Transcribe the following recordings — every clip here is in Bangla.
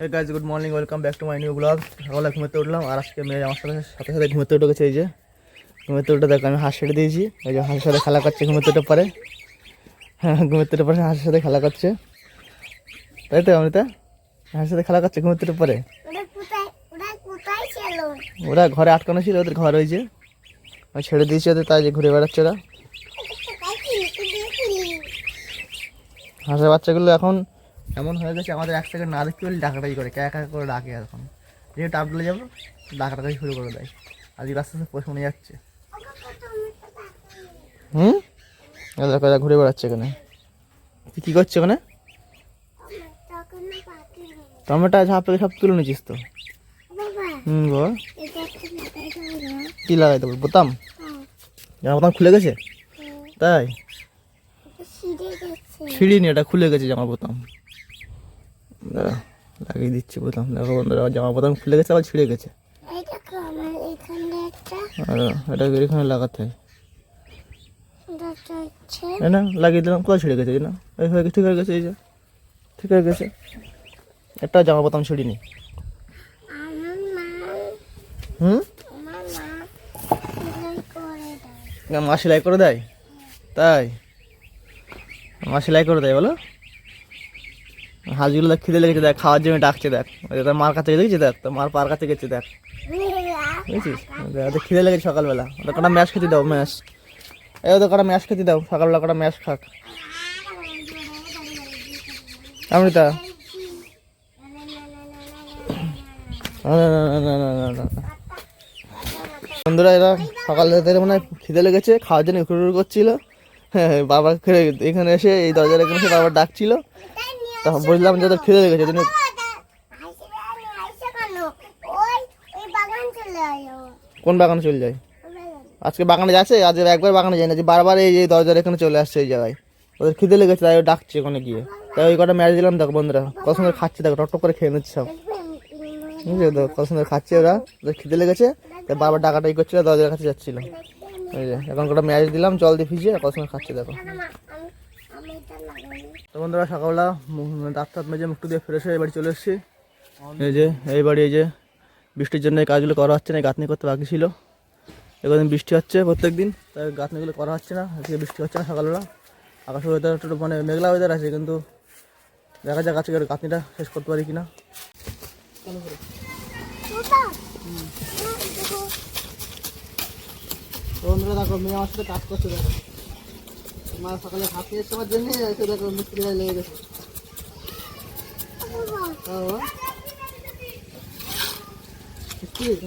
Hey guys, good morning. Welcome back to my new vlog. সকালে ঘুমোতে উঠলাম আর আজকে মেয়ে আমার সাথে ঘুমোতে উঠে গেছে। এই যে ঘুমোতে উঠে দেখো আমি হাঁস ছেড়ে দিয়েছি। এই যে হাঁসের সাথে খেলা করছে ঘুমোতে উঠে পরে। হ্যাঁ, ঘুমোতে উঠে পরে হাঁসের সাথে খেলা করছে, তাই তো অমৃতা? হাঁসের সাথে খেলা করছে ঘুমোতে উঠে পরে। ওরা ঘরে আটকানো ছিল, ওদের ঘর হয়েছে, আমি ছেড়ে দিয়েছি ওদের, তাই যে ঘুরে বেড়াচ্ছে ওরা। হাঁসের বাচ্চাগুলো এখন এমন হয়ে গেছে আমাদের এক সেকেন্ড না দেখতে পেলে ডাকাটাই করে, ক্যাকা করে ডাকে। এখন যেহেতু টাপগুলো যাবো ডাকাটাই শুরু করে দেয়। আজকে আস্তে আস্তে শুনে যাচ্ছে। ঘুরে বেড়াচ্ছে এখানে। তুই কী করছে ওখানে? টমেটো ঝাপ থেকে সব তুলে নিচ্ছিস তো? বল কী লাগাই দেবো? বোতাম? জামা বোতাম খুলে গেছে তাই? ছিঁড়িনি, এটা খুলে গেছে জামা বোতাম। লাগিয়ে দিচ্ছি বোতাম। দেখো বন্ধুরা, জামা বোতাম খুলে গেছে আবার ছিঁড়ে গেছে। এটা এখানে লাগাতে হয় না, লাগিয়ে দিলাম। কোথায় ছিঁড়ে গেছে না? এই হয়ে গেছে, ঠিক হয়ে গেছে। এই যে ঠিক হয়ে গেছে, একটা জামা বোতাম ছিঁড়িনি। মা সেলাই করে দেয় তাই? মা সেলাই করে দেয় বলো? হাঁসগুলো দেখ খিদে লেগেছে, দেখ খাওয়ার জন্য ডাকছে। দেখ তার মার কাছে গেছে, দেখ তোর মার পার কাছে গেছে, দেখ বুঝছিস? ওদের খিদে লেগেছে সকালবেলা। ওদের কটা ম্যাশ খেতে দাও, ম্যাশ। এই ওদের কটা ম্যাশ খেতে দাও, সকালবেলা কটা ম্যাশ খাক। অমৃতা বন্ধুরা, এরা সকাল থেকে মানে খিদে লেগেছে, খাওয়ার জন্য উড়ুর করছিল। হ্যাঁ, বাবা এখানে এসে এই দরজার এখানে এসে বাবা ডাকছিল, তখন বুঝলাম যে ওদের খিদে লেগেছে। কোন বাগানে চলে যায়? আজকে বাগানে যাচ্ছে, আজ একবার বাগানে যায় না, যে বারবার এই দরজার এখানে চলে আসছে এই জায়গায়। ওদের খিদে লেগেছে তাই ডাকছে ওখানে গিয়ে। তাই ওই কটা ম্যাচ দিলাম। দেখো বন্ধুরা কত সুন্দর খাচ্ছে, দেখো টক টক করে খেয়ে নিচ্ছে সব, বুঝলি তো? কত সুন্দর খাচ্ছে ওরা, ওদের খিদে লেগেছে তাই বারবার ডাকাটাই করছিল, দরজার কাছে যাচ্ছিল। এই যে এখন কটা ম্যাচ দিলাম জল দিয়ে ভিজে, কত সুন্দর খাচ্ছে দেখো। তো বন্ধুরা, সকালবেলা দাঁত টাত মেজে মুখটু দিয়ে ফ্রেশ হয়ে এই বাড়ি চলে এসেছি। এই যে এই বাড়ি, এই যে বৃষ্টির জন্য এই কাজগুলো করা হচ্ছে না, গাঁথনি করতে বাকি ছিল। এখানে বৃষ্টি হচ্ছে প্রত্যেক দিন, তাই গাঁথনিগুলো করা হচ্ছে না। আজকে বৃষ্টি হচ্ছে না সকালবেলা, আকাশ ওয়েদার একটু মানে মেঘলা ওয়েদার আছে, কিন্তু দেখা যাক আজকে গাঁথনিটা শেষ করতে পারি কিনা। বন্ধুরা দেখো, মেয়ে আমার সাথে কাজ করছে। দেখো মা সকালে ভাত নিয়ে এসে আমার জন্য এসে দেখো মিস্ত্রি লেগে গেছে।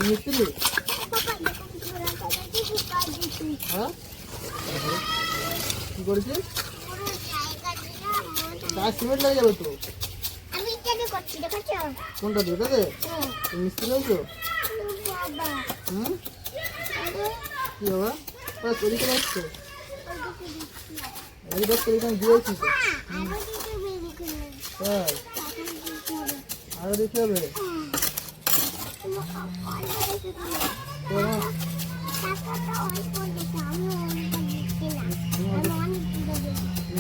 মিস্ত্রি হ্যাঁ কি করেছিস? সিমেন্ট লেগে যাবে তো। কোনটা দিয়ে ওটাতে মিস্ত্রি হয়েছো? কি বাবা তৈরি করে আসছো? দিয়েছি আরো দেখতে হবে।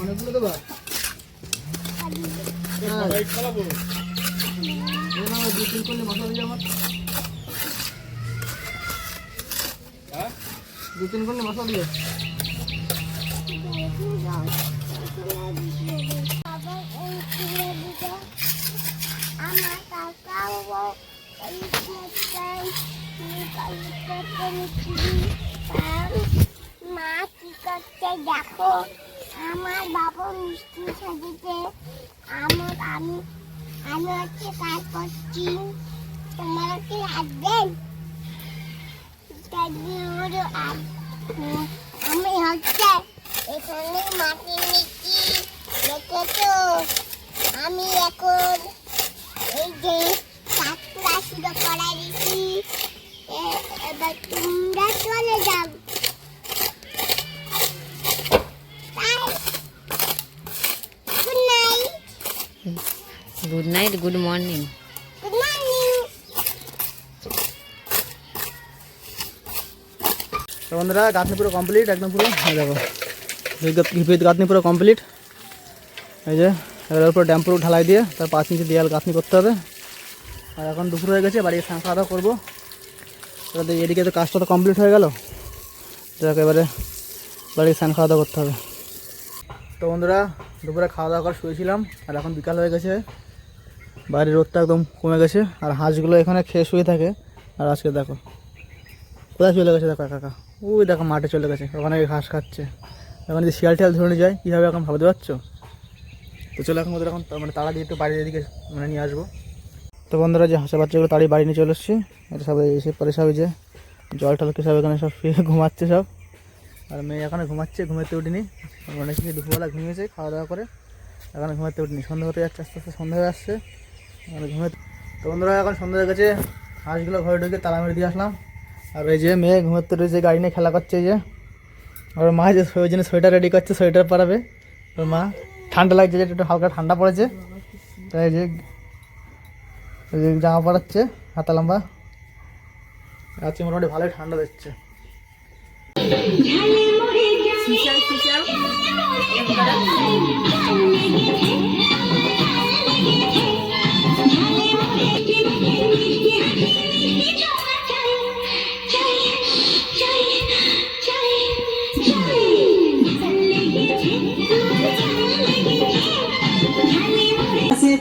অনেকগুলো দেবা? দু তিন করলে মশলা দিয়ে আমার, দু তিন করলে মশলা দিয়ে। মা কি করছে দেখো, আমার বাবা মিষ্টি সাজিতে, আমি হচ্ছে কাজ করছি। তোমার কি আসবেন? আমি হচ্ছে এখানে মাটি নিচ্ছি, দেখেছো? আমি এখন এই যে কাজটা শুরু করে দিচ্ছি, এবার তোমরা চলে যাও। Good night, good morning. Good morning. তো বন্ধুরা, গাঁথনি পুরো কমপ্লিট একদম পুরো। দেখো ভিত গাঁথনি পুরো কমপ্লিট। এই যে এবার উপরে ড্যাম পুরো ঢালাই দিয়ে তার 5 ইঞ্চি দেয়াল গাঁথনি করতে হবে। আর এখন দুপুর হয়ে গেছে, বাড়ি স্নান খাওয়া দাওয়া করবো। তাহলে এদিকে তো কাজটা তো কমপ্লিট হয়ে গেল, তো একেবারে বাড়ি স্নান খাওয়া দাওয়া করতে হবে। তো বন্ধুরা দুপুরে খাওয়া দাওয়া করে শুয়েছিলাম, আর এখন বিকাল হয়ে গেছে, বাইরের রোদটা একদম কমে গেছে, আর হাঁসগুলো এখানে খেয়ে শুয়ে থাকে। আর আজকে দেখো কোথায় চলে গেছে, দেখো কাকা ওই দেখো মাঠে চলে গেছে, ওখানে ঘাস খাচ্ছে। এখন যদি শিয়াল টিয়াল ধরে নিয়ে যায় কীভাবে এখন ভাবতে পারছো? তো চলো এখন ওদের এখন মানে তাড়া দিয়ে একটু বাড়ির এদিকে মানে নিয়ে আসবো। তো বন্ধুরা যে হাঁসের বাচ্চাগুলো তাড়ি বাড়ি নিয়ে চলে এসেছি, এটা সবাই এসে পরে সবাই যে জল টলকে সব এখানে সব শুয়ে ঘুমাচ্ছে সব। আর মেয়ে এখানে ঘুমাচ্ছে, ঘুমাতে উঠিনি, অনেক কিছু দুপুরবেলা ঘুমিয়েছে খাওয়া দাওয়া করে, এখানে ঘুমাতে উঠিনি। সন্ধ্যা হতে যাচ্ছে, আস্তে আস্তে সন্ধ্যা হয়ে আসছে, মানে ঘুমাতে। তো বন্ধুরা এখন সন্ধ্যা হয়ে গেছে, হাঁসগুলো ঘরে ঢুকে তালা মেরে দিয়ে আসলাম। আর এই যে মেয়ে ঘুমাতে রয়েছে, গাড়ি নিয়ে খেলা করছে। এই যে ওর মা যে ওই জন্য সোয়েটার রেডি করছে, সোয়েটার পরাবে ওর মা। ঠান্ডা লাগছে, যে একটু হালকা ঠান্ডা পড়েছে, তাই যে জামা পরাচ্ছে হাতা লম্বা। আজকে মোটামুটি ভালোই ঠান্ডা দিচ্ছে।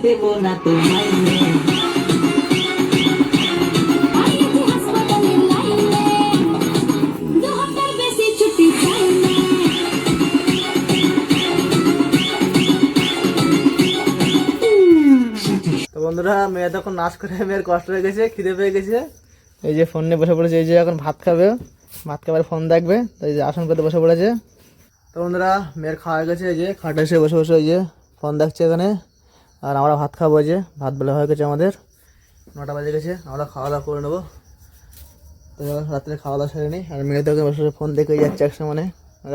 দেব না তোমায় তো বন্ধুরা মেয়ে তখন নাচ করে, মেয়ের কষ্ট হয়ে গেছে, খিদে পেয়ে গেছে, এই যে ফোন নিয়ে বসে পড়েছে। এই যে এখন ভাত খাবে, ভাত খাবার ফোন দেখবে, তো এই যে আসন পেতে বসে পড়েছে। তো বন্ধুরা মেয়ের খাওয়া হয়ে গেছে, এই যে খাটে এসে বসে বসে এই যে ফোন দেখছে এখানে। আর আমরা ভাত খাবো, এই যে ভাত বেলা হয়ে গেছে আমাদের, 9টা বাজে গেছে, আমরা খাওয়া দাওয়া করে নেবো। তো রাত্রে খাওয়া দাওয়া সেরে নিই। আর মেয়ে তো বসে বসে ফোন দেখে যাচ্ছে একশো, মানে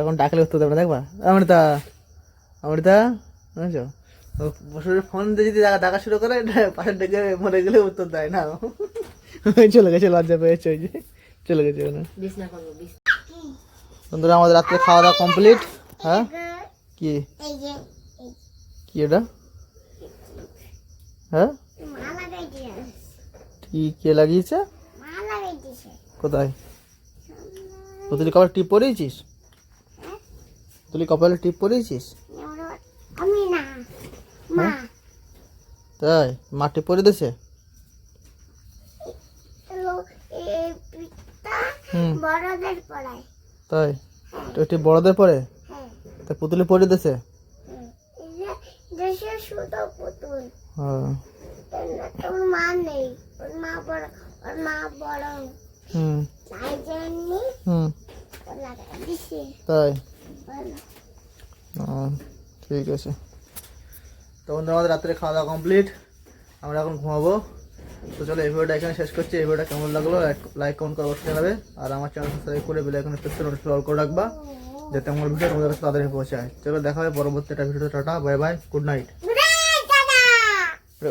এখন ডাকলে উত্তর দেবে না, দেখবা অমৃতা অমৃতা বুঝছো, বসে বসে ফোন দিয়ে যদি ডাকা শুরু করে, পাশে ডেকে মরে গেলে উত্তর দেয় না। চলে গেছে, লজ্জা পেয়েছে, ওই যে চলে গেছে ওখানে। বন্ধুরা আমাদের রাত্রে খাওয়া দাওয়া কমপ্লিট। হ্যাঁ কি এই যে কি এটা? হ্যাঁ মা লাগাইছে, কি কে লাগিয়েছে? মা লাগাইছে। কোথায়? তুই কপালে টিপ পরিয়েছিস? তুই কপালে টিপ পরিয়েছিস? আমি না, মা। তাই মা টিপ পরিয়ে দিয়েছে? এই পিঠটা হুম বড়দের পড়ায়। তাই তো টিপ বড়দের পরে, হ্যাঁ তা পুতুলি পরিয়ে দিয়েছে? এই যে দেশে শুধু পুতুল, হ্যাঁ তোর মা নেই, ওর মা বড়, ওর মা বড়, হুম তাই জন্য হুম ওর লাগাই দিছে। তাই বলো। ঠিক আছে। তো বন্ধুরা আমাদের রাত্রে খাওয়া দাওয়া কমপ্লিট, আমরা এখন ঘুমাবো। তো চলো এই ভিডিওটা এখানে শেষ করছি। এই ভিডিওটা কেমন লাগলো লাইক কমেন্ট করে অবশ্যই জানাবে। আর আমার চ্যানেল সাবস্ক্রাইব করে বেল আইকনে প্রেস করে নোটিফিকেশন অল করে রাখবা, যাতে আমার ভিডিও তোমাদের কাছে তাড়াতাড়ি পৌঁছায়। চলো দেখা হবে পরবর্তী একটা ভিডিওতে। Tata bye bye, good night. দাদা